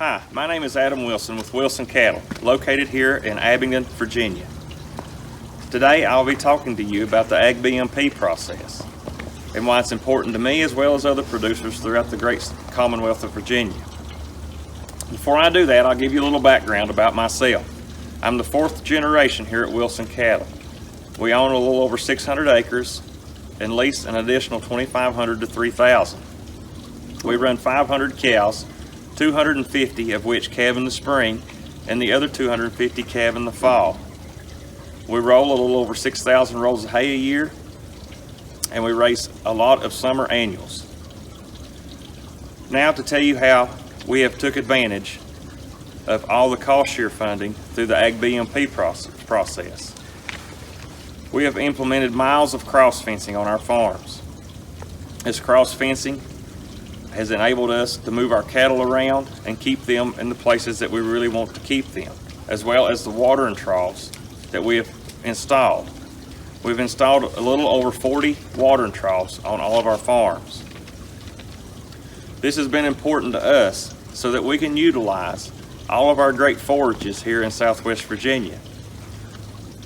Hi, my name is Adam Wilson with Wilson Cattle, located here in Abingdon, Virginia. Today I'll be talking to you about the AgBMP process and why it's important to me as well as other producers throughout the great Commonwealth of Virginia. Before I do that, I'll give you a little background about myself. I'm the fourth generation here at Wilson Cattle. We own a little over 600 acres and lease an additional 2,500 to 3,000. We run 500 cows, 250 of which calve in the spring and the other 250 calve in the fall. We roll a little over 6,000 rolls of hay a year, and we raise a lot of summer annuals. Now to tell you how we have took advantage of all the cost share funding through the AgBMP process. We have implemented miles of cross fencing on our farms. This cross fencing has enabled us to move our cattle around and keep them in the places that we really want to keep them, as well as the watering troughs that we have installed. We've installed a little over 40 watering troughs on all of our farms. This has been important to us so that we can utilize all of our great forages here in Southwest Virginia,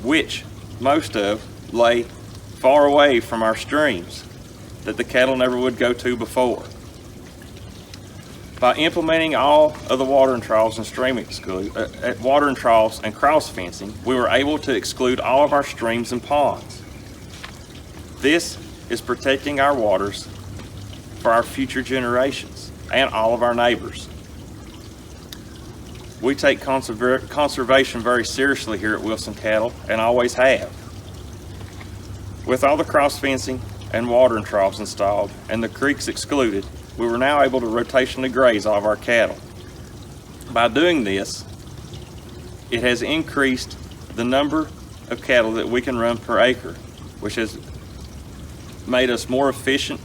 which most of lay far away from our streams that the cattle never would go to before. By implementing all of the watering troughs and watering troughs and cross fencing, we were able to exclude all of our streams and ponds. This is protecting our waters for our future generations and all of our neighbors. We take conservation very seriously here at Wilson Cattle and always have. With all the cross fencing and watering troughs installed and the creeks excluded, we were now able to rotationally graze all of our cattle. By doing this, it has increased the number of cattle that we can run per acre, which has made us more efficient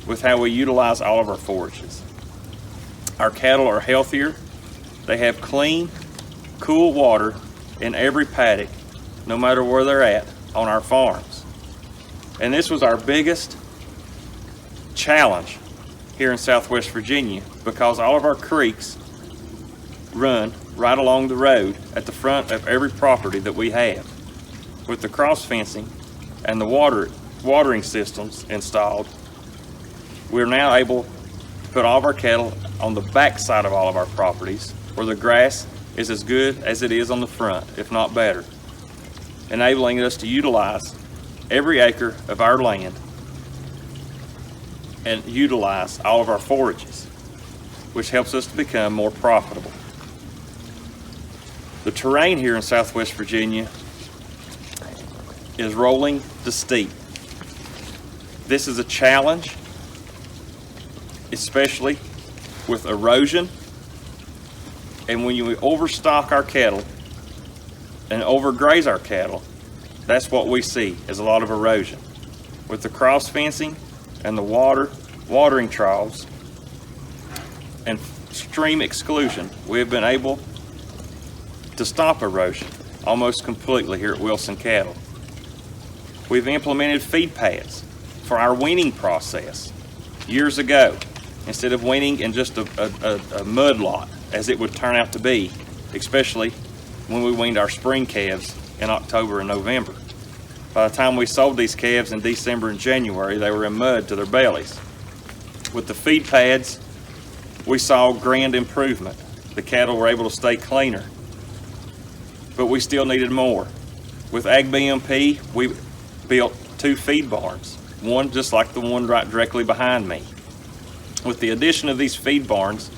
with how we utilize all of our forages. Our cattle are healthier. They have clean, cool water in every paddock, no matter where they're at on our farms. And this was our biggest challenge here in Southwest Virginia, because all of our creeks run right along the road at the front of every property that we have. With the cross fencing and the watering systems installed, we're now able to put all of our cattle on the back side of all of our properties, where the grass is as good as it is on the front, if not better, enabling us to utilize every acre of our land and utilize all of our forages, which helps us to become more profitable. The terrain here in Southwest Virginia is rolling to steep. This is a challenge, especially with erosion, and when you overstock our cattle and overgraze our cattle, that's what we see, is a lot of erosion. With the cross fencing and the watering troughs and stream exclusion, we have been able to stop erosion almost completely here at Wilson Cattle. We've implemented feed pads for our weaning process. Years ago, instead of weaning in just a mud lot, as it would turn out to be, especially when we weaned our spring calves in October and November. By the time we sold these calves in December and January, they were in mud to their bellies. With the feed pads, we saw grand improvement. The cattle were able to stay cleaner, but we still needed more. With AgBMP, we built 2 feed barns, one just like the one right directly behind me. With the addition of these feed barns,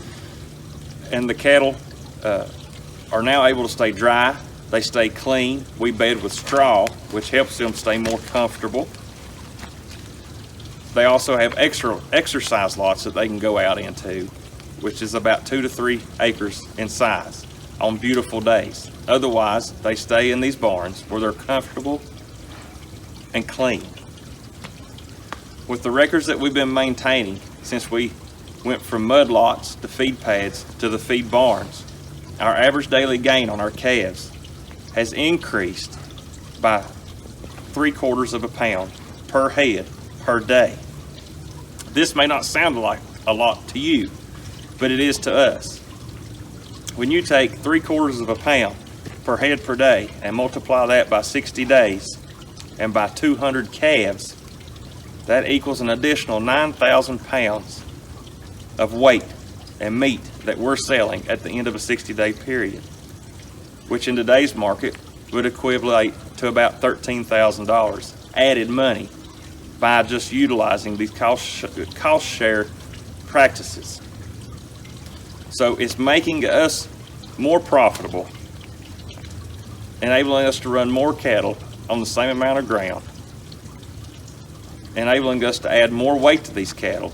and the cattle are now able to stay dry, they stay clean. We bed with straw, which helps them stay more comfortable. They also have extra exercise lots that they can go out into, which is about 2 to 3 acres in size on beautiful days. Otherwise, they stay in these barns where they're comfortable and clean. With the records that we've been maintaining since we went from mud lots to feed pads to the feed barns, our average daily gain on our calves has increased by 3/4 pound per head per day. This may not sound like a lot to you, but it is to us. When you take 3/4 of a pound per head per day and multiply that by 60 days and by 200 calves, that equals an additional 9,000 pounds of weight and meat that we're selling at the end of a 60-day period, which in today's market would equate to about $13,000 added money by just utilizing these cost share practices. So it's making us more profitable, enabling us to run more cattle on the same amount of ground, enabling us to add more weight to these cattle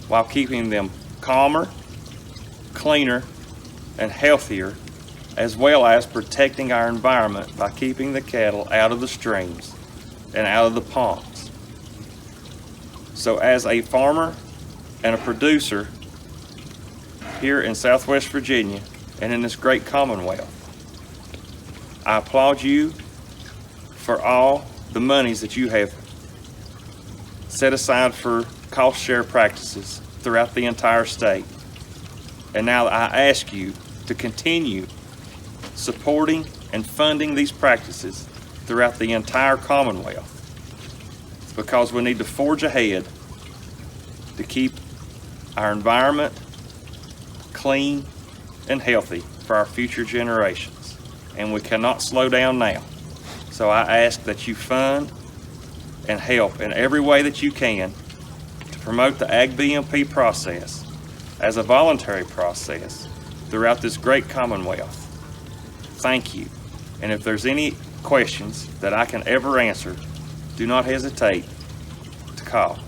while keeping them calmer, cleaner, and healthier, as well as protecting our environment by keeping the cattle out of the streams and out of the ponds. So as a farmer and a producer here in Southwest Virginia and in this great Commonwealth, I applaud you for all the monies that you have set aside for cost share practices throughout the entire state. And now I ask you to continue supporting and funding these practices throughout the entire Commonwealth, because we need to forge ahead to keep our environment clean and healthy for our future generations. And we cannot slow down now. So I ask that you fund and help in every way that you can to promote the AgBMP process as a voluntary process throughout this great Commonwealth. Thank you. And if there's any questions that I can ever answer, do not hesitate to call.